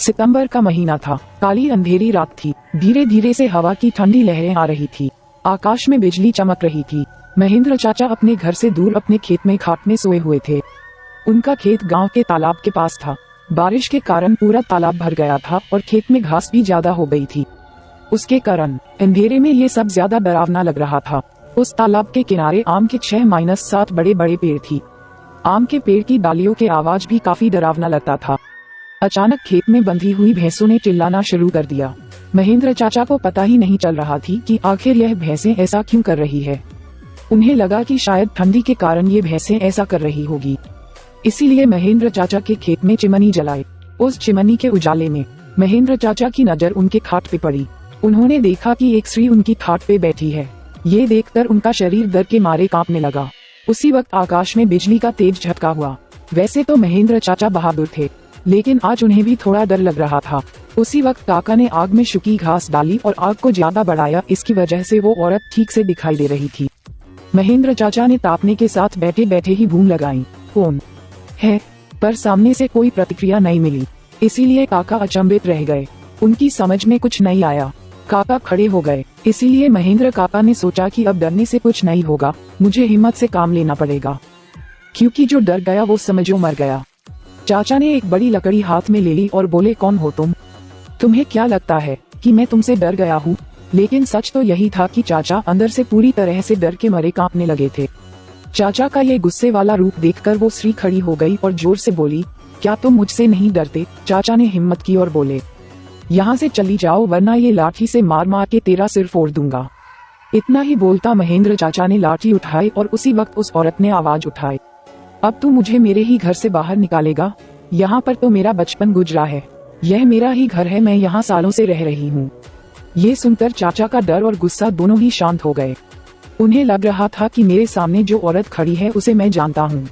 सितंबर का महीना था। काली अंधेरी रात थी। धीरे धीरे से हवा की ठंडी लहरें आ रही थी। आकाश में बिजली चमक रही थी। महेंद्र चाचा अपने घर से दूर अपने खेत में खाट में सोए हुए थे। उनका खेत गांव के तालाब के पास था। बारिश के कारण पूरा तालाब भर गया था और खेत में घास भी ज्यादा हो गई थी। उसके कारण अंधेरे में ये सब ज्यादा डरावना लग रहा था। उस तालाब के किनारे आम के 6-7 बड़े बड़े पेड़ थी। आम के पेड़ की डालियों के आवाज भी काफी डरावना लगता था। अचानक खेत में बंधी हुई भैंसों ने चिल्लाना शुरू कर दिया। महेंद्र चाचा को पता ही नहीं चल रहा थी कि आखिर यह भैंसें ऐसा क्यों कर रही है। उन्हें लगा कि शायद ठंडी के कारण ये भैंसें ऐसा कर रही होगी। इसीलिए महेंद्र चाचा के खेत में चिमनी जलाई। उस चिमनी के उजाले में महेंद्र चाचा की नजर उनके खाट पे पड़ी। उन्होंने देखा कि एक स्त्री उनकी खाट पे बैठी है। ये देखकर उनका शरीर डर के मारे कांपने लगा। उसी वक्त आकाश में बिजली का तेज झटका हुआ। वैसे तो महेंद्र चाचा बहादुर थे, लेकिन आज उन्हें भी थोड़ा डर लग रहा था। उसी वक्त काका ने आग में सूखी घास डाली और आग को ज्यादा बढ़ाया। इसकी वजह से वो औरत ठीक से दिखाई दे रही थी। महेंद्र चाचा ने तापने के साथ बैठे बैठे ही बूम लगाई, कौन है? पर सामने से कोई प्रतिक्रिया नहीं मिली। इसीलिए काका अचंभित रह गए। उनकी समझ में कुछ नहीं आया। काका खड़े हो गए। इसीलिए महेंद्र काका ने सोचा कि अब डरने से कुछ नहीं होगा, मुझे हिम्मत से काम लेना पड़ेगा, क्योंकि जो डर गया वो समझो मर गया। चाचा ने एक बड़ी लकड़ी हाथ में ले ली और बोले, कौन हो तुम? तुम्हें क्या लगता है कि मैं तुमसे डर गया हूँ? लेकिन सच तो यही था कि चाचा अंदर से पूरी तरह से डर के मारे कांपने लगे थे। चाचा का ये गुस्से वाला रूप देखकर वो स्त्री खड़ी हो गई और जोर से बोली, क्या तुम मुझसे नहीं डरते? चाचा ने हिम्मत की और बोले, यहाँ से चली जाओ वरना ये लाठी से मार मार के तेरा सिर फोड़ दूंगा। इतना ही बोलता महेंद्र चाचा ने लाठी उठाई और उसी वक्त उस औरत ने आवाज उठाई, अब तू मुझे मेरे ही घर से बाहर निकालेगा? यहाँ पर तो मेरा बचपन गुजरा है, यह मेरा ही घर है, मैं यहाँ सालों से रह रही हूँ। ये सुनकर चाचा का डर और गुस्सा दोनों ही शांत हो गए। उन्हें लग रहा था कि मेरे सामने जो औरत खड़ी है उसे मैं जानता हूँ।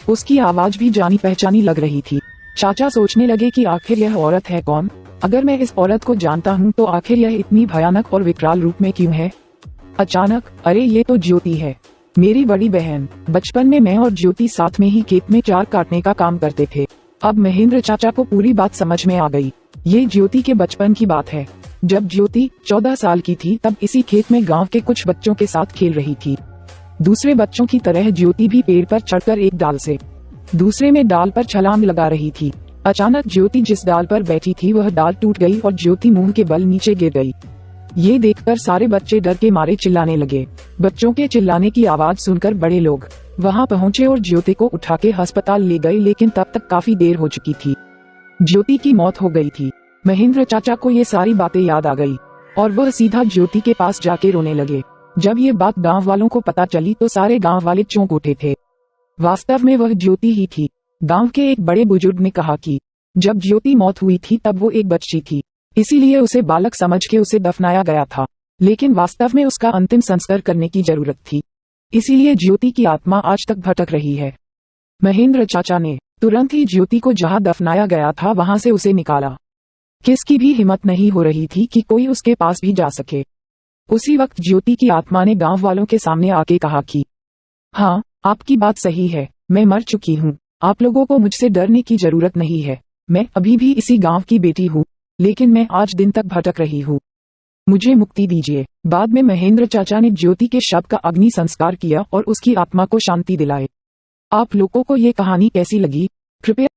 उसकी आवाज भी जानी पहचानी लग रही थी। चाचा सोचने लगे कि आखिर यह औरत है कौन? अगर मैं इस औरत को जानता हूँ तो आखिर यह इतनी भयानक और विकराल रूप में क्यों है? अचानक, अरे ये तो ज्योति है, मेरी बड़ी बहन। बचपन में मैं और ज्योति साथ में ही खेत में चार काटने का काम करते थे। अब महेंद्र चाचा को पूरी बात समझ में आ गई। ये ज्योति के बचपन की बात है। जब ज्योति 14 साल की थी तब इसी खेत में गांव के कुछ बच्चों के साथ खेल रही थी। दूसरे बच्चों की तरह ज्योति भी पेड़ पर चढ़कर एक डाल से दूसरे में डाल पर छलांग लगा रही थी। अचानक ज्योति जिस डाल पर बैठी थी वह डाल टूट गई और ज्योति मुंह के बल नीचे गिर गई। ये देखकर सारे बच्चे डर के मारे चिल्लाने लगे। बच्चों के चिल्लाने की आवाज सुनकर बड़े लोग वहां पहुंचे और ज्योति को उठा के अस्पताल ले गए, लेकिन तब तक काफी देर हो चुकी थी। ज्योति की मौत हो गई थी। महेंद्र चाचा को ये सारी बातें याद आ गई और वह सीधा ज्योति के पास जाके रोने लगे। जब ये बात गांव वालों को पता चली तो सारे गांव वाले चौंक उठे थे। वास्तव में वह ज्योति ही थी। गांव के एक बड़े बुजुर्ग ने कहा कि जब ज्योति मौत हुई थी तब वो एक बच्ची थी, इसीलिए उसे बालक समझ के उसे दफनाया गया था, लेकिन वास्तव में उसका अंतिम संस्कार करने की जरूरत थी। इसीलिए ज्योति की आत्मा आज तक भटक रही है। महेंद्र चाचा ने तुरंत ही ज्योति को जहां दफनाया गया था वहां से उसे निकाला। किसकी भी हिम्मत नहीं हो रही थी कि कोई उसके पास भी जा सके। उसी वक्त ज्योति की आत्मा ने गांव वालों के सामने आके कहा कि हाँ, आपकी बात सही है, मैं मर चुकी हूँ। आप लोगों को मुझसे डरने की जरूरत नहीं है। मैं अभी भी इसी गांव की बेटी हूँ, लेकिन मैं आज दिन तक भटक रही हूँ। मुझे मुक्ति दीजिए। बाद में महेंद्र चाचा ने ज्योति के शव का अग्नि संस्कार किया और उसकी आत्मा को शांति दिलाए। आप लोगों को ये कहानी कैसी लगी? कृपया